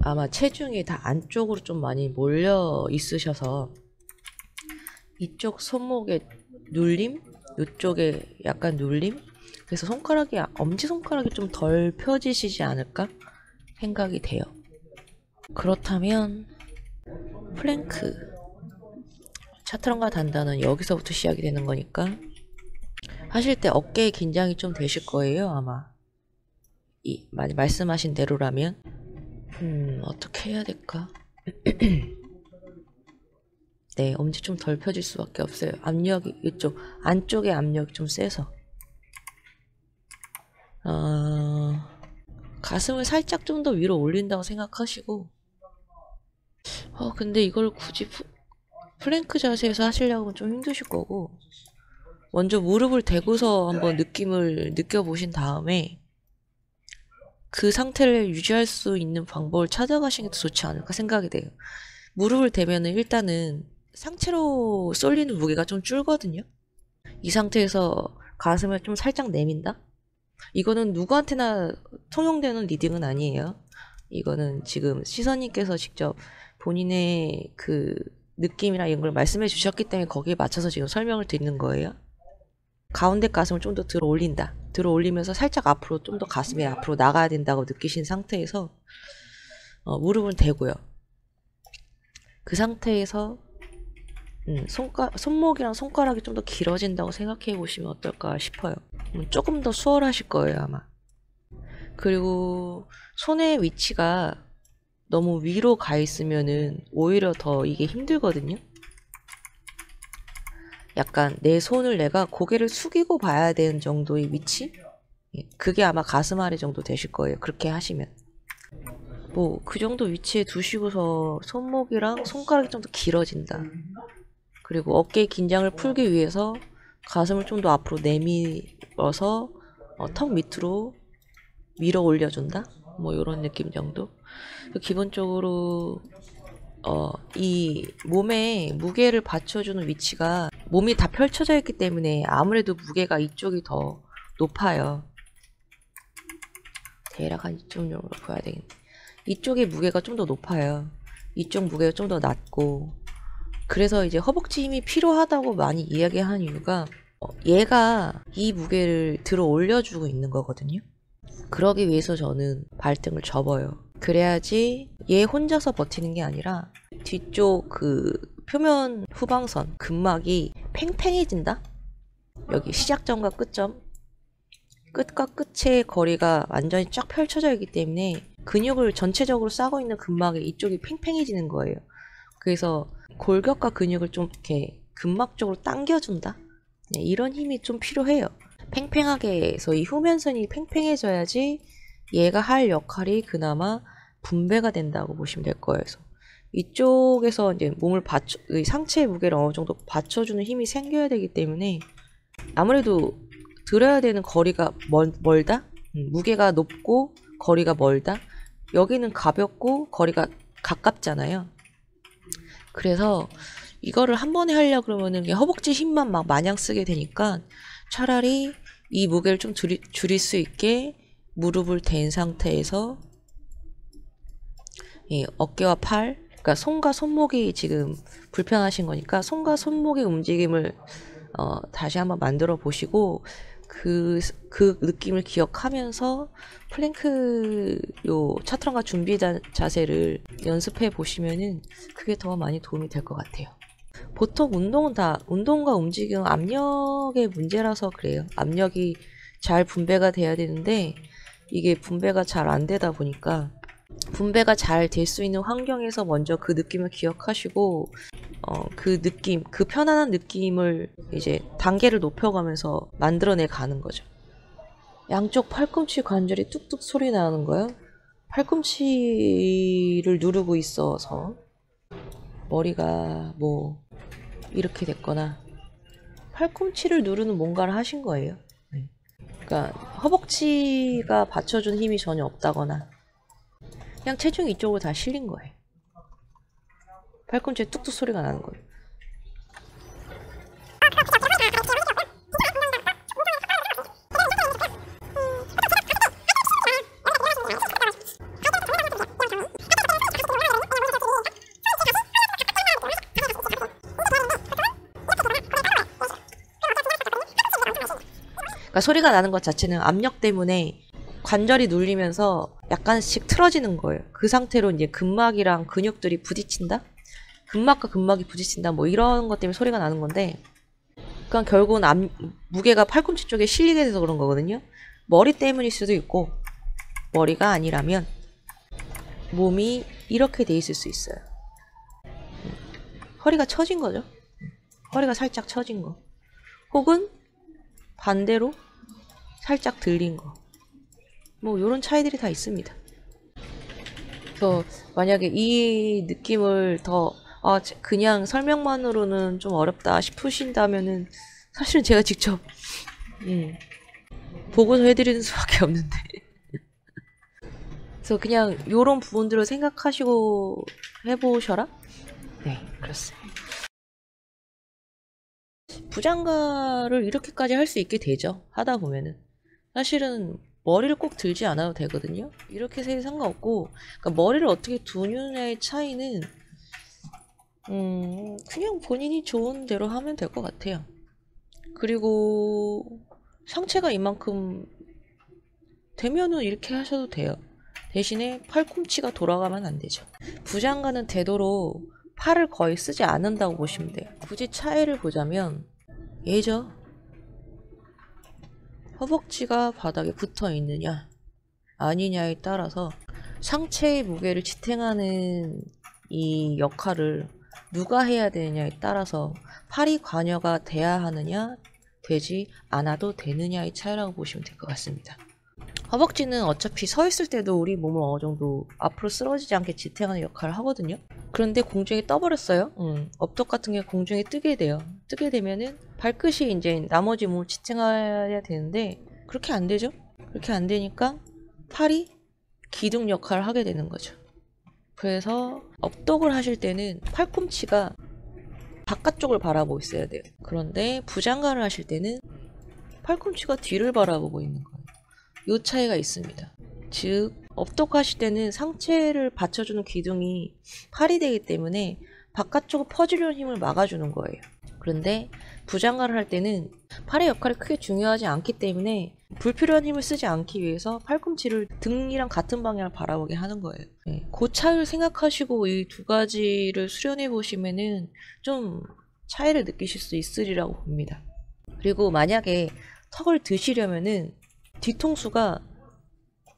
아마 체중이 다 안쪽으로 좀 많이 몰려 있으셔서 이쪽 손목에 눌림? 이쪽에 약간 눌림? 그래서 손가락이, 엄지손가락이 좀 덜 펴지시지 않을까 생각이 돼요. 그렇다면 플랭크, 차트런과 단단은 여기서부터 시작이 되는 거니까 하실 때 어깨에 긴장이 좀 되실 거예요, 아마. 말씀하신 대로라면. 어떻게 해야 될까? 네, 엄지 좀 덜 펴질 수밖에 없어요. 압력이, 이쪽 안쪽에 압력이 좀 세서. 가슴을 살짝 좀 더 위로 올린다고 생각하시고, 근데 이걸 굳이 플랭크 자세에서 하시려고 하면 좀 힘드실 거고, 먼저 무릎을 대고서 한번 느낌을 느껴보신 다음에 그 상태를 유지할 수 있는 방법을 찾아가시는 게 더 좋지 않을까 생각이 돼요. 무릎을 대면은 일단은 상체로 쏠리는 무게가 좀 줄거든요. 이 상태에서 가슴을 좀 살짝 내민다? 이거는 누구한테나 통용되는 리딩은 아니에요. 이거는 지금 시선님께서 직접 본인의 그 느낌이나 이런 걸 말씀해 주셨기 때문에 거기에 맞춰서 지금 설명을 드리는 거예요. 가운데 가슴을 좀 더 들어 올린다. 들어 올리면서 살짝 앞으로 좀 더 가슴이 앞으로 나가야 된다고 느끼신 상태에서 무릎을 대고요. 그 상태에서 손목이랑 손가락이 좀 더 길어진다고 생각해 보시면 어떨까 싶어요. 조금 더 수월하실 거예요, 아마. 그리고 손의 위치가 너무 위로 가 있으면은 오히려 더 이게 힘들거든요. 약간 내 손을 내가 고개를 숙이고 봐야 되는 정도의 위치? 그게 아마 가슴 아래 정도 되실 거예요. 그렇게 하시면. 뭐 그 정도 위치에 두시고서 손목이랑 손가락이 좀 더 길어진다. 그리고 어깨의 긴장을 풀기 위해서 가슴을 좀 더 앞으로 내밀어서 턱 밑으로 밀어 올려준다? 뭐 이런 느낌 정도? 기본적으로 이 몸에 무게를 받쳐주는 위치가 몸이 다 펼쳐져 있기 때문에 아무래도 무게가 이쪽이 더 높아요. 대략 한 이쪽 정도로 보여야 되겠네. 이쪽의 무게가 좀 더 높아요. 이쪽 무게가 좀 더 낮고, 그래서 이제 허벅지 힘이 필요하다고 많이 이야기하는 이유가 얘가 이 무게를 들어 올려주고 있는 거거든요. 그러기 위해서 저는 발등을 접어요. 그래야지 얘 혼자서 버티는 게 아니라 뒤쪽 그 표면 후방선 근막이 팽팽해진다? 여기 시작점과 끝점, 끝과 끝의 거리가 완전히 쫙 펼쳐져 있기 때문에 근육을 전체적으로 싸고 있는 근막에 이쪽이 팽팽해지는 거예요. 그래서 골격과 근육을 좀 이렇게 근막 쪽으로 당겨준다? 네, 이런 힘이 좀 필요해요. 팽팽하게 해서 이 후면선이 팽팽해져야지 얘가 할 역할이 그나마 분배가 된다고 보시면 될 거예요. 그래서 이쪽에서 이제 몸을 상체의 무게를 어느 정도 받쳐주는 힘이 생겨야 되기 때문에 아무래도 들어야 되는 거리가 멀다? 무게가 높고 거리가 멀다? 여기는 가볍고 거리가 가깝잖아요. 그래서 이거를 한 번에 하려고 그러면은 허벅지 힘만 막 마냥 쓰게 되니까 차라리 이 무게를 좀 줄일 수 있게 무릎을 댄 상태에서 어깨와 팔, 그러니까 손과 손목이 지금 불편하신 거니까 손과 손목의 움직임을 다시 한번 만들어 보시고 그 느낌을 기억하면서 플랭크 차트런과 준비 자세를 연습해 보시면은 그게 더 많이 도움이 될 것 같아요. 보통 운동과 움직임은 압력의 문제라서 그래요. 압력이 잘 분배가 돼야 되는데 이게 분배가 잘 안 되다 보니까 분배가 잘 될 수 있는 환경에서 먼저 그 느낌을 기억하시고 그 느낌, 그 편안한 느낌을 이제 단계를 높여가면서 만들어내 가는 거죠. 양쪽 팔꿈치 관절이 뚝뚝 소리 나는 거예요. 팔꿈치를 누르고 있어서 머리가 뭐 이렇게 됐거나 팔꿈치를 누르는 뭔가를 하신 거예요. 그러니까 허벅지가 받쳐준 힘이 전혀 없다거나 그냥 체중이 이쪽으로 다 실린 거예요. 팔꿈치에 뚝뚝 소리가 나는 거예요. 그러니까 소리가 나는 것 자체는 압력 때문에 관절이 눌리면서 약간씩 틀어지는 거예요. 그 상태로 이제 근막이랑 근육들이 부딪힌다? 근막과 근막이 부딪힌다? 뭐 이런 것 때문에 소리가 나는 건데, 그러니까 결국은 무게가 팔꿈치 쪽에 실리게 돼서 그런 거거든요. 머리 때문일 수도 있고, 머리가 아니라면 몸이 이렇게 돼 있을 수 있어요. 허리가 처진 거죠. 허리가 살짝 처진 거. 혹은 반대로 살짝 들린 거. 뭐 이런 차이들이 다 있습니다. 그래서 만약에 이 느낌을 더 그냥 설명만으로는 좀 어렵다 싶으신다면은 사실은 제가 직접 보고서 해드리는 수밖에 없는데 그래서 그냥 요런 부분들을 생각하시고 해보셔라. 네, 그렇습니다. 부장가를 이렇게까지 할 수 있게 되죠. 하다 보면은 사실은 머리를 꼭 들지 않아도 되거든요. 이렇게 해도 상관없고, 그러니까 머리를 어떻게 두느냐의 차이는 그냥 본인이 좋은 대로 하면 될 것 같아요. 그리고 상체가 이만큼 되면은 이렇게 하셔도 돼요. 대신에 팔꿈치가 돌아가면 안 되죠. 부장가는 되도록 팔을 거의 쓰지 않는다고 보시면 돼요. 굳이 차이를 보자면 얘죠. 허벅지가 바닥에 붙어 있느냐 아니냐에 따라서 상체의 무게를 지탱하는 이 역할을 누가 해야 되느냐에 따라서 팔이 관여가 돼야 하느냐 되지 않아도 되느냐의 차이라고 보시면 될 것 같습니다. 허벅지는 어차피 서 있을 때도 우리 몸을 어느 정도 앞으로 쓰러지지 않게 지탱하는 역할을 하거든요. 그런데 공중에 떠버렸어요. 업덕 같은 게 공중에 뜨게 돼요. 뜨게 되면은 발끝이 이제 나머지 몸을 지탱해야 되는데 그렇게 안 되죠. 그렇게 안 되니까 팔이 기둥 역할을 하게 되는 거죠. 그래서 업덕을 하실 때는 팔꿈치가 바깥쪽을 바라보고 있어야 돼요. 그런데 부장가를 하실 때는 팔꿈치가 뒤를 바라보고 있는 거예요. 이 차이가 있습니다. 즉 업덕하실 때는 상체를 받쳐주는 기둥이 팔이 되기 때문에 바깥쪽으로 퍼지려는 힘을 막아주는 거예요. 그런데 부장가를 할 때는 팔의 역할이 크게 중요하지 않기 때문에 불필요한 힘을 쓰지 않기 위해서 팔꿈치를 등이랑 같은 방향을 바라보게 하는 거예요. 네, 그 차이를 생각하시고 이 두 가지를 수련해 보시면은 좀 차이를 느끼실 수 있으리라고 봅니다. 그리고 만약에 턱을 드시려면은 뒤통수가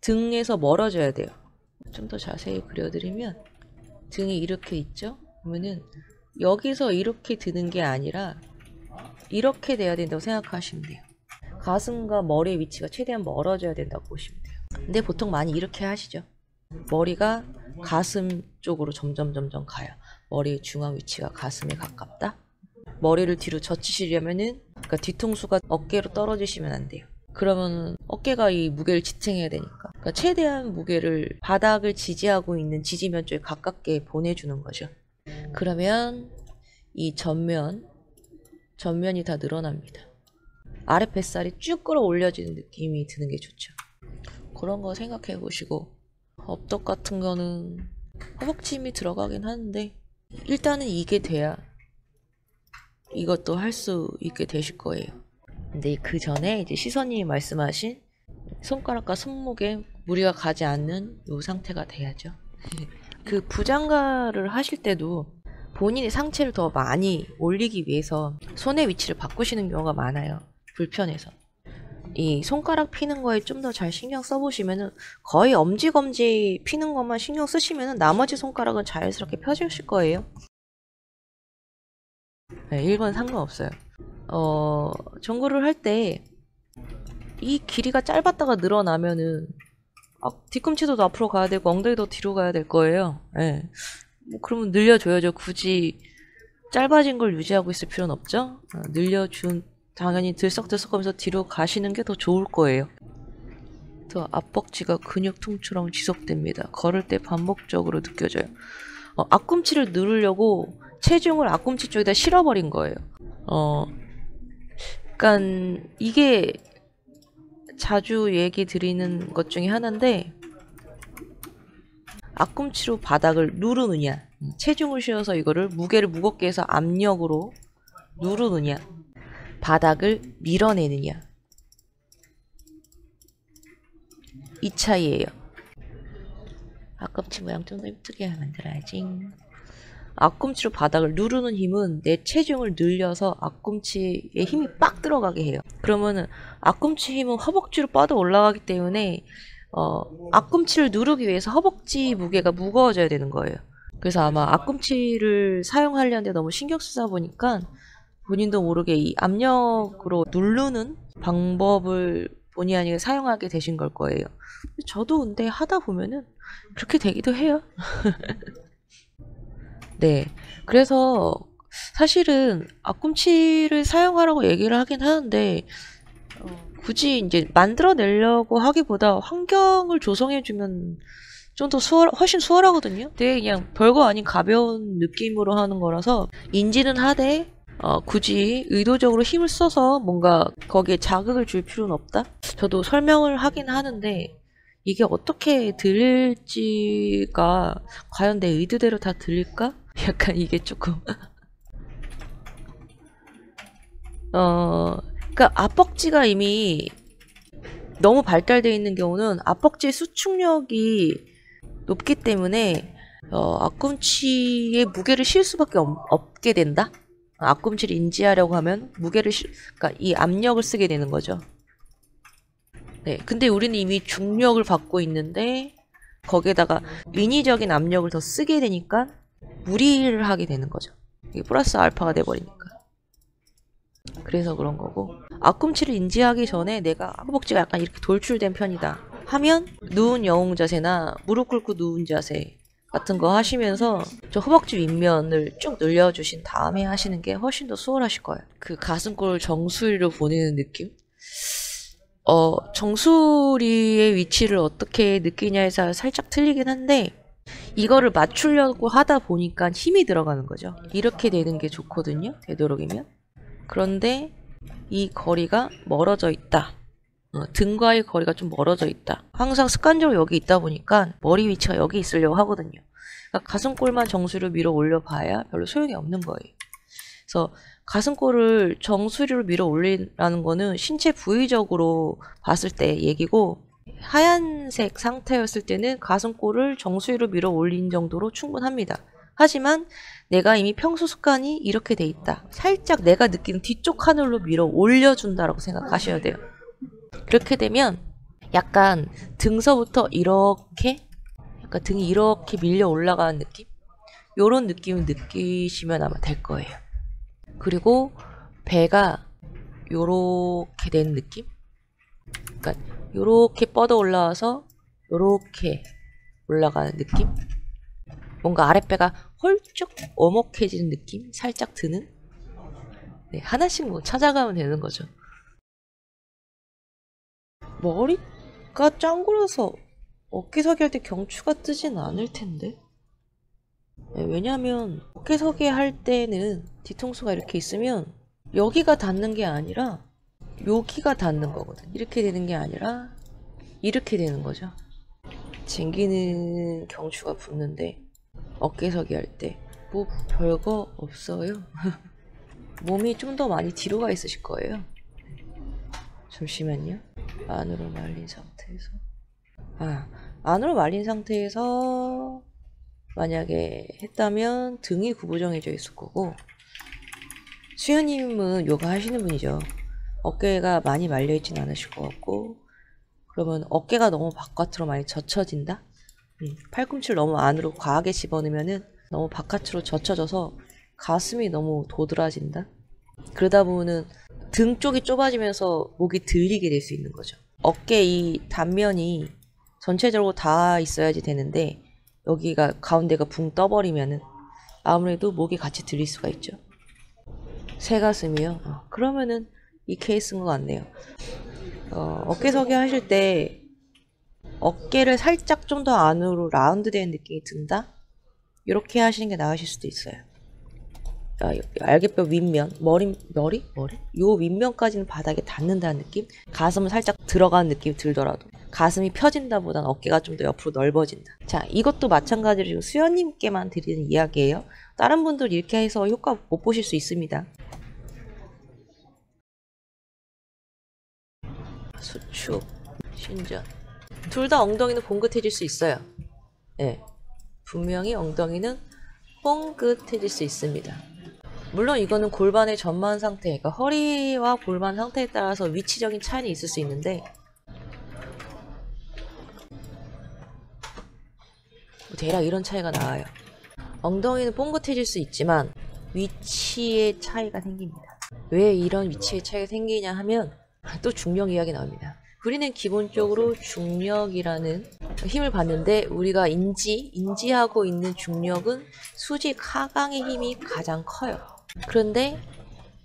등에서 멀어져야 돼요. 좀 더 자세히 그려드리면 등이 이렇게 있죠? 그러면은 여기서 이렇게 드는 게 아니라 이렇게 돼야 된다고 생각하시면 돼요. 가슴과 머리의 위치가 최대한 멀어져야 된다고 보시면 돼요. 근데 보통 많이 이렇게 하시죠. 머리가 가슴 쪽으로 점점 가요. 머리의 중앙 위치가 가슴에 가깝다. 머리를 뒤로 젖히시려면은 그러니까 뒤통수가 어깨로 떨어지시면 안 돼요. 그러면 어깨가 이 무게를 지탱해야 되니까. 그러니까 최대한 무게를 바닥을 지지하고 있는 지지면 쪽에 가깝게 보내주는 거죠. 그러면 이 전면이 다 늘어납니다. 아래 뱃살이 쭉 끌어올려지는 느낌이 드는 게 좋죠. 그런 거 생각해 보시고 업덕 같은 거는 허벅지 힘이 들어가긴 하는데 일단은 이게 돼야 이것도 할 수 있게 되실 거예요. 근데 그 전에 이제 시선님이 말씀하신 손가락과 손목에 무리가 가지 않는 이 상태가 돼야죠. 그 부장가를 하실 때도 본인의 상체를 더 많이 올리기 위해서 손의 위치를 바꾸시는 경우가 많아요. 불편해서. 이 손가락 피는 거에 좀 더 잘 신경 써보시면은 거의 엄지검지 피는 것만 신경 쓰시면은 나머지 손가락은 자연스럽게 펴주실 거예요. 네, 1번 상관없어요. 정구를 할 때 이 길이가 짧았다가 늘어나면은 뒤꿈치도 더 앞으로 가야 되고 엉덩이도 뒤로 가야 될 거예요. 네. 뭐 그러면 늘려줘야죠. 굳이 짧아진 걸 유지하고 있을 필요는 없죠. 당연히 들썩들썩하면서 뒤로 가시는 게 더 좋을 거예요. 더 앞벅지가 근육통처럼 지속됩니다. 걸을 때 반복적으로 느껴져요. 앞꿈치를 누르려고 체중을 앞꿈치 쪽에다 실어버린 거예요. 그러니까 이게 자주 얘기 드리는 것 중에 하나인데 앞꿈치로 바닥을 누르느냐 체중을 실어서 이거를 무게를 무겁게 해서 압력으로 누르느냐 바닥을 밀어내느냐 이 차이예요. 앞꿈치 모양 좀 더 예쁘게 만들어야지. 앞꿈치로 바닥을 누르는 힘은 내 체중을 늘려서 앞꿈치에 힘이 빡 들어가게 해요. 그러면은 앞꿈치 힘은 허벅지로 뻗어 올라가기 때문에 앞꿈치를 누르기 위해서 허벅지 무게가 무거워져야 되는 거예요. 그래서 아마 앞꿈치를 사용하려는데 너무 신경 쓰다 보니까 본인도 모르게 이 압력으로 누르는 방법을 본의 아니게 사용하게 되신 걸 거예요. 저도 근데 하다 보면은 그렇게 되기도 해요. 네. 그래서 사실은 앞꿈치를 사용하라고 얘기를 하긴 하는데 굳이 이제 만들어내려고 하기보다 환경을 조성해주면 좀 더 훨씬 수월하거든요. 되게 그냥 별거 아닌 가벼운 느낌으로 하는 거라서 인지는 하되 굳이 의도적으로 힘을 써서 뭔가 거기에 자극을 줄 필요는 없다? 저도 설명을 하긴 하는데 이게 어떻게 들릴지가 과연 내 의도대로 다 들릴까? 약간 이게 조금 그러니까 앞벅지가 이미 너무 발달되어 있는 경우는 앞벅지의 수축력이 높기 때문에 앞꿈치에 무게를 실 수밖에 없게 된다? 앞꿈치를 인지하려고 하면 그러니까 이 압력을 쓰게 되는 거죠. 네, 근데 우리는 이미 중력을 받고 있는데 거기에다가 인위적인 압력을 더 쓰게 되니까 무리를 하게 되는 거죠. 이게 플러스 알파가 돼버리니까. 그래서 그런 거고, 앞꿈치를 인지하기 전에 내가 허벅지가 약간 이렇게 돌출된 편이다 하면 누운 영웅 자세나 무릎 꿇고 누운 자세 같은 거 하시면서 저 허벅지 윗면을 쭉 늘려주신 다음에 하시는 게 훨씬 더 수월하실 거예요. 그 가슴골 정수리로 보내는 느낌? 정수리의 위치를 어떻게 느끼냐에 따라 살짝 틀리긴 한데 이거를 맞추려고 하다 보니까 힘이 들어가는 거죠. 이렇게 되는 게 좋거든요, 되도록이면. 그런데 이 거리가 멀어져 있다. 등과의 거리가 좀 멀어져 있다. 항상 습관적으로 여기 있다 보니까 머리 위치가 여기 있으려고 하거든요. 그러니까 가슴골만 정수리로 밀어 올려봐야 별로 소용이 없는 거예요. 그래서 가슴골을 정수리로 밀어 올리라는 거는 신체 부위적으로 봤을 때 얘기고, 하얀색 상태였을 때는 가슴골을 정수리로 밀어 올린 정도로 충분합니다. 하지만 내가 이미 평소 습관이 이렇게 돼 있다. 살짝 내가 느끼는 뒤쪽 하늘로 밀어 올려준다라고 생각하셔야 돼요. 그렇게 되면 약간 등서부터 이렇게 약간 등이 이렇게 밀려 올라가는 느낌? 요런 느낌을 느끼시면 아마 될 거예요. 그리고 배가 요렇게 된 느낌? 그러니까 요렇게 뻗어 올라와서 요렇게 올라가는 느낌? 뭔가 아랫배가 홀쭉 어목해지는 느낌? 살짝 드는? 네, 하나씩 뭐 찾아가면 되는 거죠. 머리가 짱구라서 어깨서기 할 때 경추가 뜨진 않을 텐데. 네, 왜냐면 어깨서기 할 때는 뒤통수가 이렇게 있으면 여기가 닿는 게 아니라 여기가 닿는 거거든. 이렇게 되는 게 아니라 이렇게 되는 거죠. 쟁기는 경추가 붙는데 어깨서기 할 때 뭐 별거 없어요. 몸이 좀 더 많이 뒤로 가 있으실 거예요. 잠시만요. 안으로 말린 상태에서 안으로 말린 상태에서 만약에 했다면 등이 구부정해져 있을 거고, 수현님은 요가 하시는 분이죠. 어깨가 많이 말려있진 않으실 것 같고, 그러면 어깨가 너무 바깥으로 많이 젖혀진다? 팔꿈치를 너무 안으로 과하게 집어넣으면은 너무 바깥으로 젖혀져서 가슴이 너무 도드라진다? 그러다 보면은 등 쪽이 좁아지면서 목이 들리게 될 수 있는 거죠. 어깨 이 단면이 전체적으로 다 있어야지 되는데 여기가 가운데가 붕 떠버리면은 아무래도 목이 같이 들릴 수가 있죠. 새가슴이요? 그러면은 이 케이스인 것 같네요. 어깨서기 하실 때 어깨를 살짝 좀 더 안으로 라운드 된 느낌이 든다? 이렇게 하시는 게 나으실 수도 있어요. 알개뼈 윗면, 머리? 요 윗면까지는 바닥에 닿는다는 느낌? 가슴은 살짝 들어가는 느낌이 들더라도 가슴이 펴진다 보다는 어깨가 좀 더 옆으로 넓어진다. 자, 이것도 마찬가지로 지금 수연님께만 드리는 이야기예요. 다른 분들 이렇게 해서 효과 못 보실 수 있습니다. 수축, 신전. 둘 다 엉덩이는 봉긋해질 수 있어요. 네. 분명히 엉덩이는 뽕긋해질 수 있습니다. 물론 이거는 골반의 전만 상태, 그러니까 허리와 골반 상태에 따라서 위치적인 차이는 있을 수 있는데 대략 이런 차이가 나와요. 엉덩이는 뽕긋해질 수 있지만 위치의 차이가 생깁니다. 왜 이런 위치의 차이가 생기냐 하면 또 중력 이야기 나옵니다. 우리는 기본적으로 중력이라는 힘을 받는데 우리가 인지하고 있는 중력은 수직 하강의 힘이 가장 커요. 그런데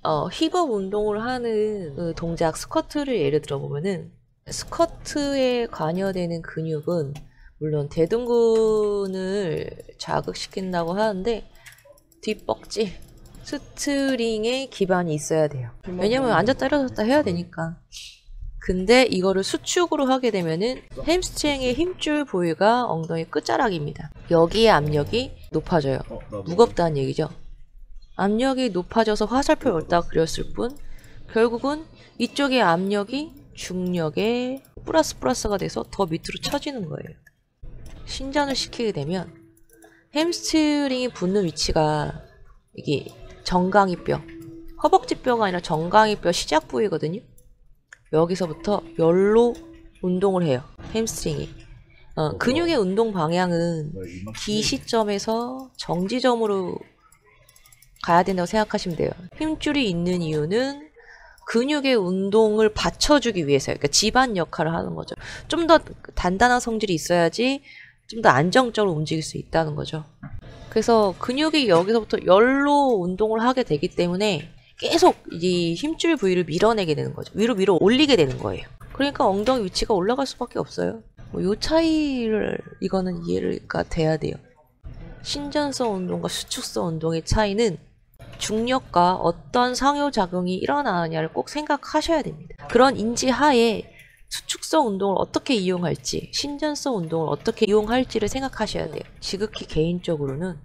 힙업 운동을 하는 그 동작 스쿼트를 예를 들어 보면은 스쿼트에 관여되는 근육은 물론 대둔근을 자극시킨다고 하는데 뒷벅지, 스트링에 기반이 있어야 돼요. 왜냐면 앉았다 일어섰다 해야 되니까. 근데 이거를 수축으로 하게 되면은 햄스트링의 힘줄 부위가 엉덩이 끝자락입니다. 여기에 압력이 높아져요. 무겁다는 얘기죠. 압력이 높아져서 화살표 옳다 그렸을 뿐 결국은 이쪽의 압력이 중력에 플러스가 돼서 더 밑으로 쳐지는 거예요. 신전을 시키게 되면 햄스트링이 붙는 위치가 이게 정강이뼈, 허벅지뼈가 아니라 정강이뼈 시작 부위거든요. 여기서부터 열로 운동을 해요. 햄스트링이. 근육의 운동 방향은 기 시점에서 정지점으로 가야 된다고 생각하시면 돼요. 힘줄이 있는 이유는 근육의 운동을 받쳐주기 위해서요. 그러니까 지반 역할을 하는 거죠. 좀 더 단단한 성질이 있어야지 좀 더 안정적으로 움직일 수 있다는 거죠. 그래서 근육이 여기서부터 열로 운동을 하게 되기 때문에 계속 이 힘줄 부위를 밀어내게 되는 거죠. 위로 올리게 되는 거예요. 그러니까 엉덩이 위치가 올라갈 수밖에 없어요. 이 차이를 이거는 이해가 돼야 돼요. 신전성 운동과 수축성 운동의 차이는 중력과 어떤 상호작용이 일어나느냐를 꼭 생각하셔야 됩니다. 그런 인지하에 수축성 운동을 어떻게 이용할지, 신전성 운동을 어떻게 이용할지를 생각하셔야 돼요. 지극히 개인적으로는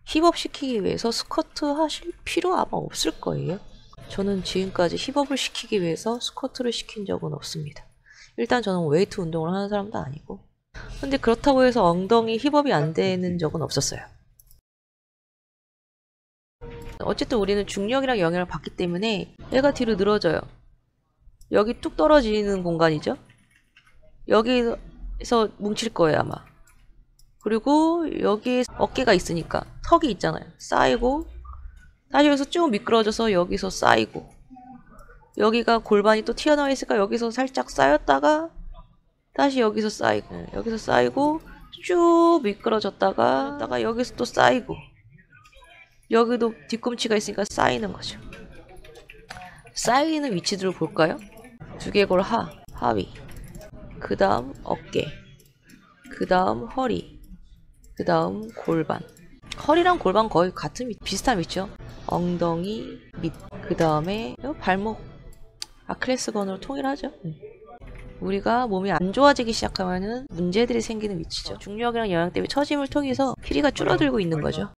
힙업 시키기 위해서 스쿼트 하실 필요 아마 없을 거예요. 저는 지금까지 힙업을 시키기 위해서 스쿼트를 시킨 적은 없습니다. 일단 저는 웨이트 운동을 하는 사람도 아니고. 근데 그렇다고 해서 엉덩이 힙업이 안 되는 적은 없었어요. 어쨌든 우리는 중력이랑 영향을 받기 때문에 얘가 뒤로 늘어져요. 여기 뚝 떨어지는 공간이죠. 여기서 뭉칠 거예요 아마. 그리고 여기에 어깨가 있으니까 턱이 있잖아요. 쌓이고 다시 여기서 쭉 미끄러져서 여기서 쌓이고 여기가 골반이 또 튀어나와 있으니까 여기서 살짝 쌓였다가 다시 여기서 쌓이고 여기서 쌓이고 쭉 미끄러졌다가 여기서 또 쌓이고 여기도 뒤꿈치가 있으니까 쌓이는 거죠. 쌓이는 위치들을 볼까요? 두개골 하위, 그 다음 어깨, 그 다음 허리, 그 다음 골반. 허리랑 골반 거의 같은 비슷한 위치죠. 엉덩이 밑, 그 다음에 발목, 아킬레스건으로 통일하죠. 우리가 몸이 안 좋아지기 시작하면은 문제들이 생기는 위치죠. 중력이랑 영향 때문에 처짐을 통해서 길이가 줄어들고 있는 거죠.